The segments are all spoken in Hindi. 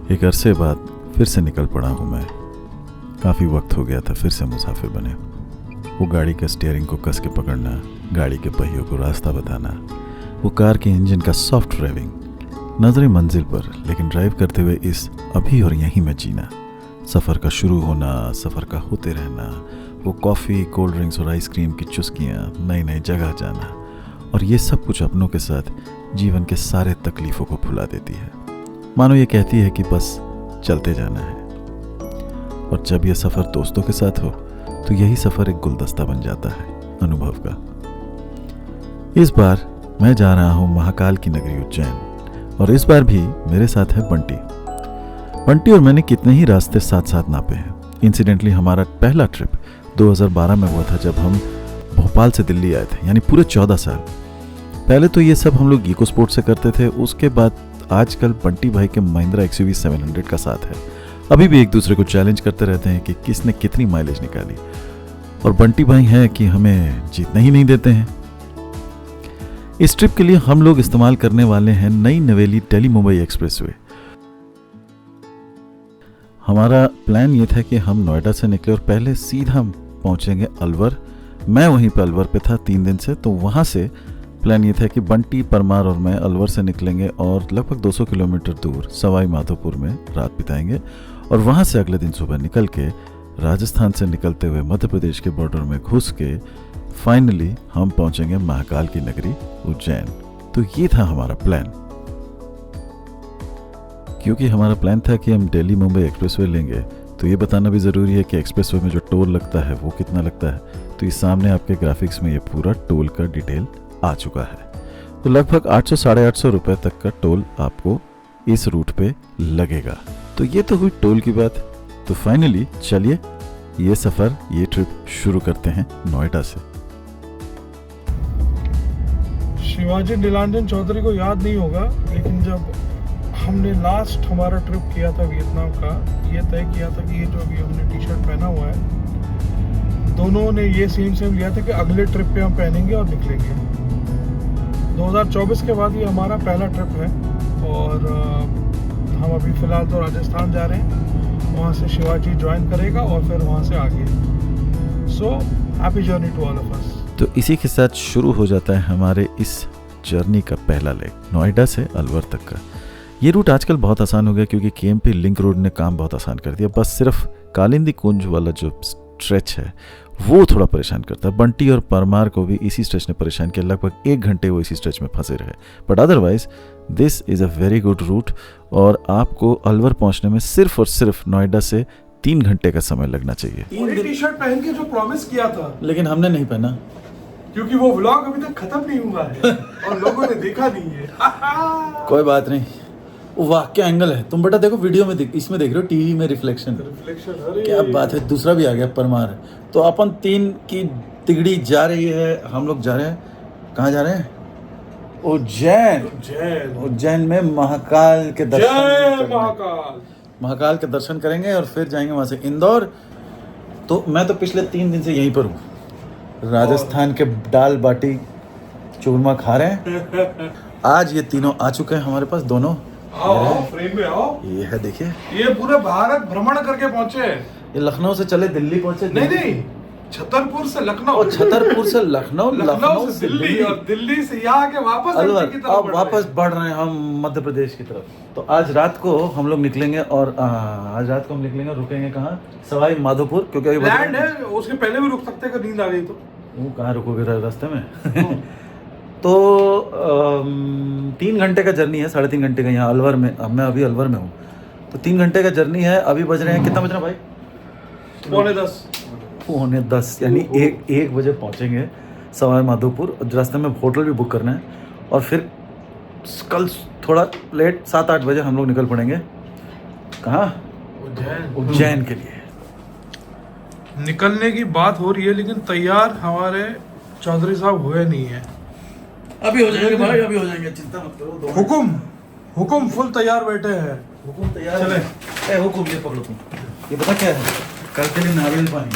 एक अरसे बाद फिर से निकल पड़ा हूँ मैं। काफ़ी वक्त हो गया था फिर से मुसाफिर बने। वो गाड़ी का स्टीयरिंग को कस के पकड़ना, गाड़ी के पहियों को रास्ता बताना, वो कार के इंजन का सॉफ्ट ड्राइविंग, नजरें मंजिल पर लेकिन ड्राइव करते हुए इस अभी और यहीं में जीना। सफ़र का शुरू होना, सफ़र का होते रहना, वो कॉफ़ी, कोल्ड ड्रिंक्स और आइसक्रीम की चुस्कियाँ, नई नई जगह जाना, और ये सब कुछ अपनों के साथ जीवन के सारे तकलीफ़ों को भुला देती है। मानो ये कहती है कि बस चलते जाना है। और जब ये सफ़र दोस्तों के साथ हो तो यही सफ़र एक गुलदस्ता बन जाता है अनुभव का। इस बार मैं जा रहा हूँ महाकाल की नगरी उज्जैन, और इस बार भी मेरे साथ है बंटी और मैंने कितने ही रास्ते साथ साथ नापे हैं। इंसिडेंटली हमारा पहला ट्रिप 2012 में हुआ था, जब हम भोपाल से दिल्ली आए थे, यानी पूरे 14 साल पहले। तो ये सब हम लोग इको स्पोर्ट से करते थे। उसके बाद आजकल बंटी भाई के महिंद्रा XUV 700 का साथ है। अभी भी एक दूसरे को चैलेंज करते रहते हैं कि किसने कितनी माइलेज निकाली, और बंटी भाई हैं कि हमें जीतने ही नहीं देते हैं। इस ट्रिप के लिए हम लोग इस्तेमाल करने वाले हैं नई नवेली दिल्ली मुंबई एक्सप्रेसवे। हमारा प्लान ये था कि हम नोएडा से निकले और पहले सीधा पहुंचेंगे अलवर। मैं वहीं पर अलवर पे था 3 दिन से, तो वहां से प्लान ये था कि बंटी, परमार और मैं अलवर से निकलेंगे और लगभग 200 किलोमीटर दूर सवाई माधोपुर में रात बिताएंगे, और वहाँ से अगले दिन सुबह निकल के राजस्थान से निकलते हुए मध्य प्रदेश के बॉर्डर में घुस के फाइनली हम पहुँचेंगे महाकाल की नगरी उज्जैन। तो ये था हमारा प्लान। क्योंकि हमारा प्लान था कि हम दिल्ली मुंबई एक्सप्रेसवे लेंगे, तो ये बताना भी ज़रूरी है कि एक्सप्रेसवे में जो टोल लगता है वो कितना लगता है। तो इस सामने आपके ग्राफिक्स में ये पूरा टोल का डिटेल आ चुका है। तो लगभग 800-850 रुपए तक का टोल आपको इस रूट पे लगेगा। तो ये तो हुई टोल की बात। तो फाइनली चलिए ये सफ़र, ये ट्रिप शुरू करते हैं नोएडा से। शिवाजी नीलांजन चौधरी को याद नहीं होगा, लेकिन जब हमने लास्ट हमारा ट्रिप किया था वियतनाम का, ये तय किया था कि ये जो अभी हमने टी शर्ट पहना हुआ है, दोनों ने ये सेम लिया था कि अगले ट्रिप पे हम पहनेंगे और निकलेंगे। 2024 के बाद ये हमारा पहला ट्रिप है, और हम अभी फ़िलहाल तो राजस्थान जा रहे हैं। वहाँ से शिवाजी ज्वाइन करेगा और फिर वहाँ से आगे। So happy journey to all of us. तो इसी के साथ शुरू हो जाता है हमारे इस जर्नी का पहला लेग, नोएडा से अलवर तक का। ये रूट आजकल बहुत आसान हो गया क्योंकि KMP लिंक रोड ने काम बहुत आसान कर दिया। बस सिर्फ कालिंदी कुंज वाला जो स्ट्रेच है वो थोड़ा परेशान करता है। बंटी और परमार को भी इसी स्ट्रेच ने परेशान किया। लगभग 1 घंटे वो इसी स्ट्रेच में फंसे रहे। But otherwise this is a very good route, और आपको अलवर पहुंचने में सिर्फ और सिर्फ नोएडा से 3 घंटे का समय लगना चाहिए। वही टी शर्ट पहन के जो प्रॉमिस किया था, लेकिन हमने नहीं पहना क्योंकि वो व्लॉग अभी तक खत्म नहीं हुआ है और लोगों ने देखा नहीं है। कोई बात नहीं। वाह क्या एंगल है। तुम बेटा देखो वीडियो में इसमें देख रहे हो, टीवी में रिफ्लेक्शन। क्या बात है। दूसरा भी आ गया परमार। तो अपन 3 की तिगड़ी जा रही है। हम लोग जा रहे हैं, कहाँ जा रहे हैं? उज्जैन में महाकाल के दर्शन। महाकाल के दर्शन करेंगे और फिर जाएंगे वहां से इंदौर। तो मैं तो पिछले 3 दिन से यहीं पर हूँ। राजस्थान के दाल बाटी चूरमा खा रहे हैं। आज ये तीनों आ चुके हैं हमारे पास, दोनों। आओ फ्रेम में आओ। ये है, देखिए, ये पूरे भारत भ्रमण करके पहुंचे। ये लखनऊ से चले दिल्ली पहुंचे। नहीं, छतरपुर से लखनऊ, और छतरपुर से लखनऊ, लखनऊ से दिल्ली, और दिल्ली से यहाँ के वापस अलवर। की तरफ अब वापस बढ़ रहे हैं हम मध्य प्रदेश की तरफ। तो आज रात को हम लोग निकलेंगे, और रुकेंगे कहाँ? सवाई माधोपुर, क्योंकि अभी लैंड है। उसके पहले भी रुक सकते हैं अगर नींद आ गई तो। वो कहाँ रुकोगे रास्ते में? तो 3 घंटे का जर्नी है, 3.5 घंटे का यहाँ अलवर में। अब मैं अभी अलवर में हूँ, तो 3 घंटे का जर्नी है। अभी बज रहे हैं, कितना बज रहा है भाई? 9:45, यानी 1 बजे पहुँचेंगे सवाई माधोपुर। रास्ते में होटल भी बुक करना है, और फिर कल थोड़ा लेट 7-8 बजे हम लोग निकल पड़ेंगे। कहाँ? उज्जैन के लिए। निकलने की बात हो रही है, लेकिन तैयार हमारे चौधरी साहब हुए नहीं है। अभी हो जाएंगे भाई, अभी हो जाएंगे, चिंता मत करो। हुकुम फुल तैयार बैठे हैं। हुकुम तैयार चले। है। हुकुम ये पकड़ो तुम। ये पता क्या है? कल के लिए नारियल पानी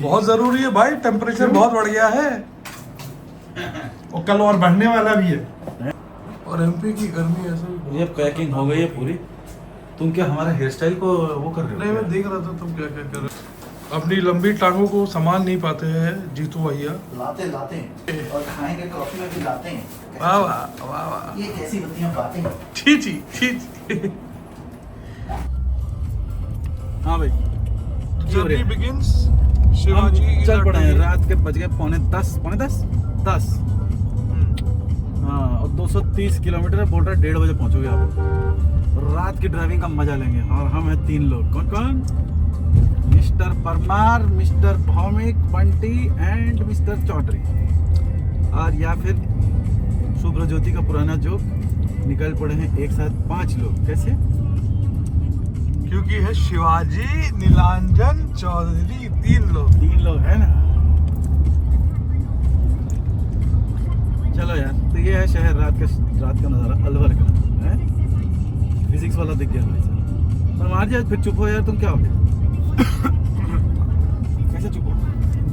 बहुत जरूरी है भाई, टेम्परेचर बहुत बढ़ गया है और कल और बढ़ने वाला भी है। और MP की गर्मी ऐसा भी ये पैकिंग हो गई है पूरी। तुम क्या हमारे हेयर स्टाइल को वो कर रहे हो? नहीं, मैं देख रहा था तुम क्या क्या कर रहे हो। अपनी लंबी टांगों को संभाल नहीं पाते हैं जीतू भैया। लाते और खाएंगे, कॉफी में भी लाते हैं। वाह वाह वाह वाह, ये कैसी बत्तियां बातें। छी छी छी छी। हाँ भाई, जर्नी बिगिंस शिवाजी हम is चल at पड़े the हैं। gate। रात के बज गए पौने 10। हाँ, और 230 किलोमीटर है। बोल रहा है 1:30 बजे पहुंचोगे आप। रात की ड्राइविंग का मजा लेंगे। और हम हैं 3 लोग। कौन कौन? Mister Parmar, mister Bhowmick, Bunty and mister Chaudhary. और या फिर सुब्रज्योति का पुराना जोक, निकल पड़े हैं एक साथ 5 लोग। कैसे? क्योंकि है शिवाजी, नीलांजन, चौधरी, 3 लोग। 3 लोग है ना। चलो यार, तो ये है शहर। रात का नज़ारा अलवर का है। फिजिक्स वाला दिख गया भाई साहब। परमार जी आज फिर चुप हो यार, तुम क्या हो गए? कैसे चुप हो?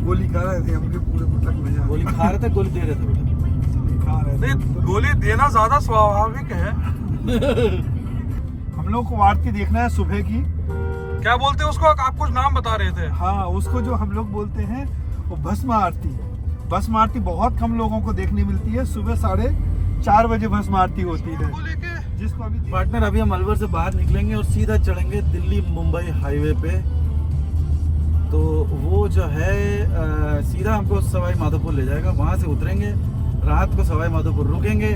गोली खा रहे थे हम भी पूरे मुतक में। गोली खा रहे थे, गोली दे रहे थे बेटा? खा रहे थे। नहीं, गोली देना ज्यादा स्वाभाविक है। हम लोग को आरती देखना है सुबह की। क्या बोलते हैं उसको? आप कुछ नाम बता रहे थे। हाँ, उसको जो हम लोग बोलते हैं वो भस्म आरती है। भस्म आरती बहुत कम लोगों को देखने मिलती है। सुबह 4:30 बजे भस्म आरती होती है, को लेके जिसको अभी पार्टनर अभी हम अलवर से बाहर निकलेंगे और सीधा चढ़ेंगे दिल्ली मुंबई हाईवे पे। तो वो जो है सीधा हमको सवाई माधोपुर ले जाएगा। वहाँ से उतरेंगे, रात को सवाई माधोपुर रुकेंगे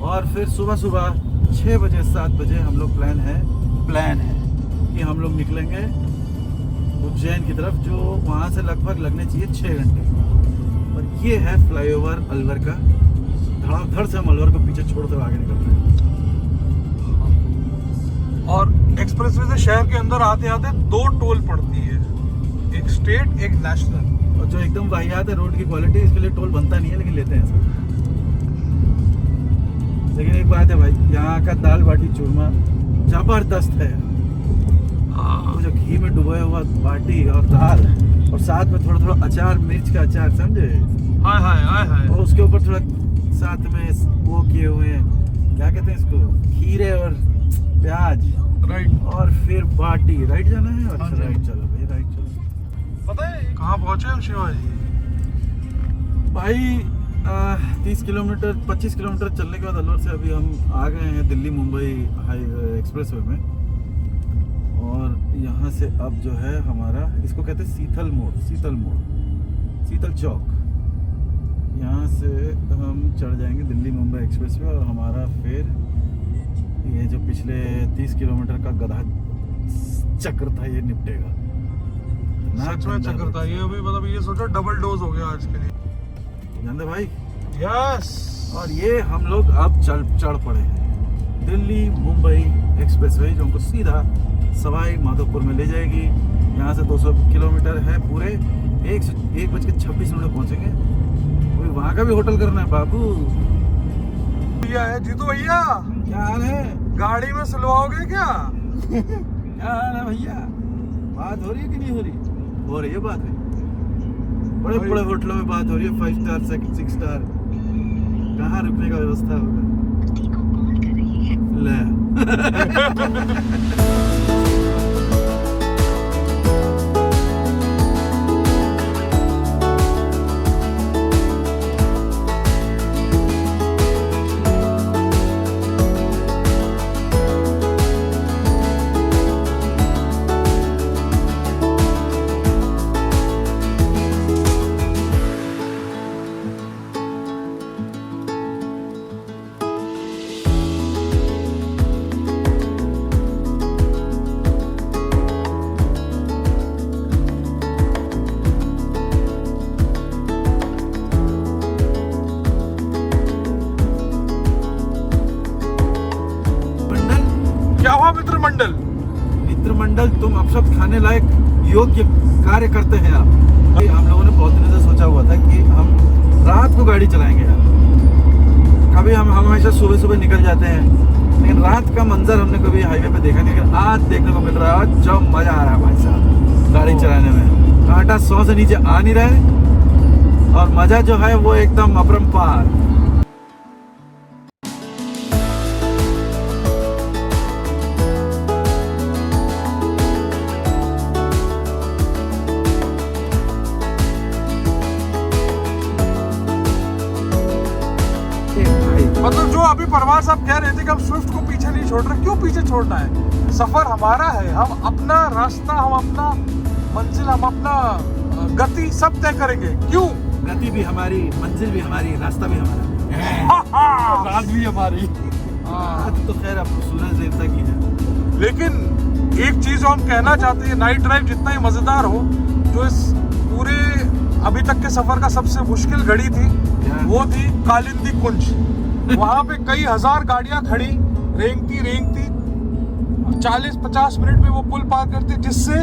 और फिर सुबह 6 बजे 7 बजे हम लोग प्लान है कि हम लोग निकलेंगे उज्जैन की तरफ, जो वहाँ से लगभग लगने चाहिए 6 घंटे। और ये है फ्लाईओवर अलवर का। धड़ से हम अलवर को पीछे छोड़ते हुए आगे निकल रहे हैं। और एक्सप्रेसवे से शहर के अंदर आते आते 2 टोल पड़ती है, एक स्टेट एक नेशनल। और जो एकदम वाहियात है रोड की क्वालिटी, इसके लिए टोल बनता नहीं है, लेकिन लेते हैं सब। लेकिन एक बात है भाई, यहाँ का दाल बाटी चूरमा जबरदस्त है। वो जो घी में डुबोया हुआ बाटी और दाल, और साथ में थोड़ा थोड़ा अचार, मिर्च का अचार, समझे? हाय हाय हाय हाय। और उसके ऊपर थोड़ा साथ में वो किए हुए हैं, क्या कहते हैं इसको, खीरे और प्याज। राइट। और फिर बाटी। राइट जाना है? हाँ अच्छा जी। राइट, चलो भाई राइट चलो। पता है कहाँ पहुंचे हम शिवाजी? भाई 30 किलोमीटर 25 किलोमीटर चलने के बाद अलवर से अभी हम आ गए हैं दिल्ली मुंबई हाईवे एक्सप्रेसवे में। और यहाँ से अब जो है हमारा, इसको कहते हैं शीतल चौक। यहाँ से हम चढ़ जाएंगे दिल्ली मुंबई एक्सप्रेसवे और हमारा फिर ये जो पिछले 30 किलोमीटर का गधा चक्र था ये निपटेगा। सच में चक्कर था ये। अभी मतलब ये सोचो डबल डोज हो गया आज के लिए। जानते भाई। यस। और ये हम लोग अब चढ़ पड़े हैं दिल्ली मुंबई एक्सप्रेसवे, जो हमको सीधा सवाई माधोपुर में ले जाएगी। यहाँ से 200 किलोमीटर है पूरे। 1:26 पहुँचेंगे। कोई वहाँ का भी होटल करना है बाबू। भैया है जीतू भैया, क्या हाल है? गाड़ी में सुलवाओगे क्या? क्या हाल है भैया? बात हो रही है कि नहीं हो रही? हो रही है बात है। बड़े बड़े होटलों में बात हो रही है, 5 स्टार 6 स्टार। कहाँ रुकने का व्यवस्था होगा? ले मित्र मंडल, तुम अब सब खाने लायक योग्य कार्य करते हैं आप। हम लोगों ने बहुत दिनों से सोचा हुआ था कि हम रात को गाड़ी चलाएंगे यार। कभी हम हमेशा सुबह सुबह निकल जाते हैं, लेकिन रात का मंजर हमने कभी हाईवे पे देखा नहीं। लेकिन आज देखने को मिल रहा है, जो मजा आ रहा है भाई साहब गाड़ी चलाने में। कांटा 100 से नीचे आ नहीं रहे और मजा जो है वो एकदम अपरंपार। मतलब जो अभी परमार साहब कह रहे थे कि हम स्विफ्ट को पीछे नहीं छोड़ रहे, क्यों पीछे छोड़ना है? सफर हमारा है, हम अपना रास्ता, हम अपना मंजिल, हम अपना गति सब तय करेंगे। क्यों? गति भी हमारी, मंजिल भी हमारी, रास्ता भी हमारा, रात भी हमारी। तो खैर अब सूरज देवता की है। लेकिन एक चीज हम कहना चाहते हैं, नाइट ड्राइव जितना ही मजेदार हो, जो इस पूरे अभी तक के सफर का सबसे मुश्किल घड़ी थी वो थी कालिंदी कुंज। वहां पे कई हजार गाड़ियां खड़ी रेंगती 40-50 मिनट में वो पुल पार करती, जिससे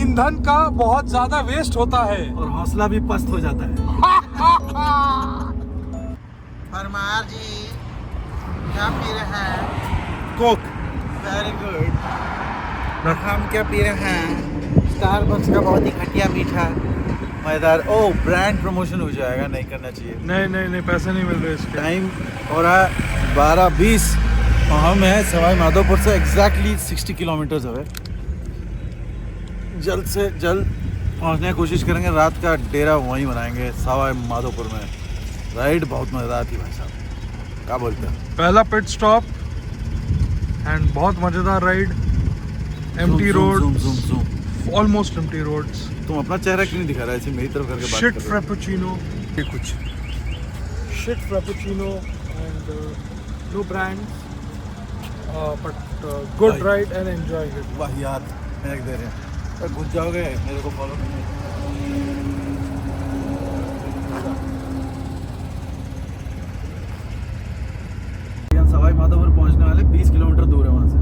ईंधन का बहुत ज्यादा वेस्ट होता है और हौसला भी पस्त हो जाता है। परमार जी क्या पी रहे हैं? कोक। Very good. हम क्या पी रहे हैं? स्टारबक्स का बहुत ही घटिया मीठा मजेदार। ओ ब्रांड प्रमोशन हो जाएगा, नहीं करना चाहिए। नहीं पैसे नहीं मिल रहे इसके। टाइम हो रहा है 12:20 और हम हैं सवाई माधोपुर से एग्जैक्टली 60 किलोमीटर्स अवे। जल्द से जल्द पहुंचने की कोशिश करेंगे, रात का डेरा वहीं बनाएंगे सवाई माधोपुर में। राइड बहुत मज़ेदार थी भाई साहब, क्या बोलते हैं? पहला पिट स्टॉप एंड बहुत मजेदार ride. Empty road, almost empty roads. तुम अपना चेहरा क्यों नहीं दिखा रहा है? ऐसे मेरी तरफ करके बात शिट कर रहे हो। फ्रेपुचिनो, ये कुछ shit frappuccino and no brands but good भाई। Ride and enjoy it. वाह यार, फेंक दे रहे हैं। पर घुस जाओगे, मेरे को फॉलो करना। हम सवाई माधोपुर पहुंचने वाले 20 किलोमीटर दूर है वहाँ से।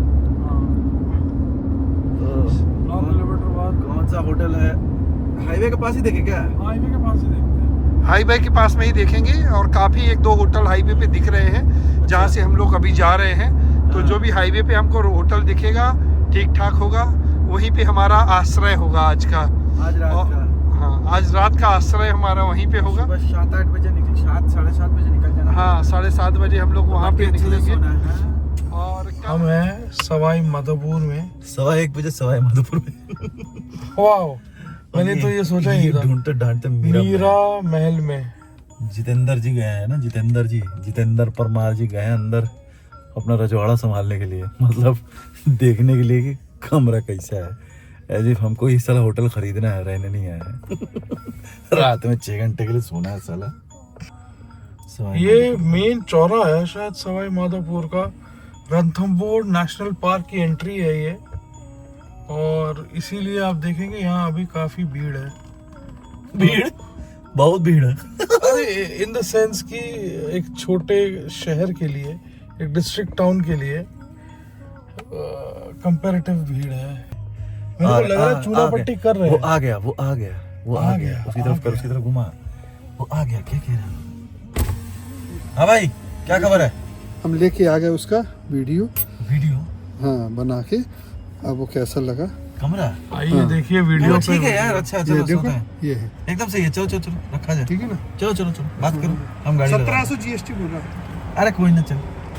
तो 9 किलोमीटर बाद कौन सा होटल है? हाईवे के पास ही देखे क्या? हाईवे के पास ही देखते हैं। हाईवे के पास में ही देखेंगे और काफ़ी 1-2 होटल हाईवे पे दिख रहे हैं जहाँ से हम लोग अभी जा रहे हैं। तो जो भी हाईवे पे हमको होटल दिखेगा ठीक ठाक होगा, वहीं पे हमारा आश्रय होगा आज का। आज रात और- का। हाँ, आज रात का आश्रय हमारा वहीं पे होगा। बस 7-8 बजे निकल, 7-7:30 बजे निकल जाना। हाँ, 7:30 बजे हम लोग वहाँ पे निकलेंगे। निकलेंगे। और क्या हम हैं सवाई माधोपुर में। 1:15 बजे सवाई माधोपुर में। वाओ, मैंने तो ये सोचा ही नहीं था। ढूंढते ढांढते मीरा महल में जितेंद्र जी गए हैं ना, जितेंद्र परमार जी गए हैं अंदर अपना रजवाड़ा संभालने के लिए, मतलब देखने के लिए कि कमरा कैसा है। एज इफ हमको इस साला होटल खरीदना है, रहने नहीं आया है। रात में 6 घंटे के लिए सोना है साला। ये मेन चौराहा है शायद सवाई माधोपुर का। रणथंभौर नेशनल पार्क की एंट्री है ये, और इसीलिए आप देखेंगे यहाँ अभी काफी भीड़ है। भीड़, बहुत भीड़ है। अरे इन द सेंस कि एक छोटे शहर के लिए, एक डिस्ट्रिक्ट टाउन के लिए कंपैरेटिव भीड़ है। मेरे को लग रहा है चूना पट्टी कर रहे वो हैं। आ गया। उसकी तरफ घुमा। वो आ गया, क्या कह रहे हैं? हाँ भाई, क्या खबर है? हम लेके आ गए उसका वीडियो वीडियो, हाँ बना के। अब वो कैसा लगा? कमरा आइए देखिए वीडियो पे। ठीक है यार, अच्छा ये चलो देखो, सोते हैं। ये है, एकदम सही है। चलो रखा जाए। ठीक है ना? चलो बात करो, हम गाड़ी लगा। 1700 GST बोल रहा था। अरे कोई ना, चल।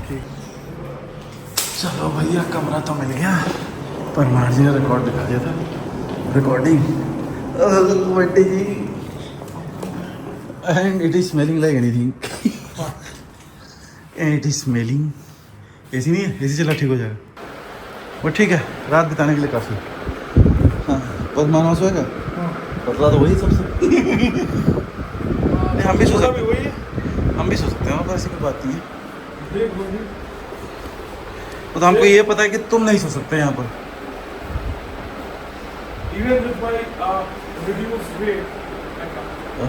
ठीक। चलो भैया, कमरा तो मिल गया। परमार जी ने रिकॉर्ड दिखा दिया था, recording buddy ji. And it is smelling like anything. It is smelling. AC नहीं है? एसी चला, ठीक हो जाएगा। वो ठीक है, रात बिताने के लिए काफ़ी। हाँ, पद्माना सोएगा। पतला तो वही सबसे। नहीं, हम भी सो सकते हैं, हम भी सो सकते हैं, वहाँ ऐसी कोई बात नहीं है। तो हमको ये पता है कि तुम नहीं सो सकते यहाँ पर।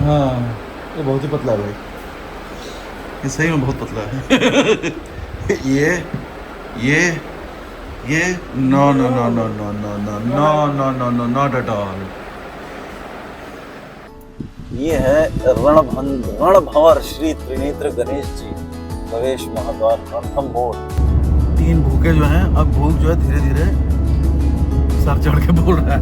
हाँ, ये बहुत ही पतला है भाई, ये सही में बहुत पतला है। ये नो नॉट एट ऑल। ये है रणभंवर श्री त्रिनेत्र गणेश जी प्रवेश महाद्वार रणथंभौर। 3 भूखे जो हैं, अब भूख जो है धीरे धीरे सर चढ़ के बोल रहा है।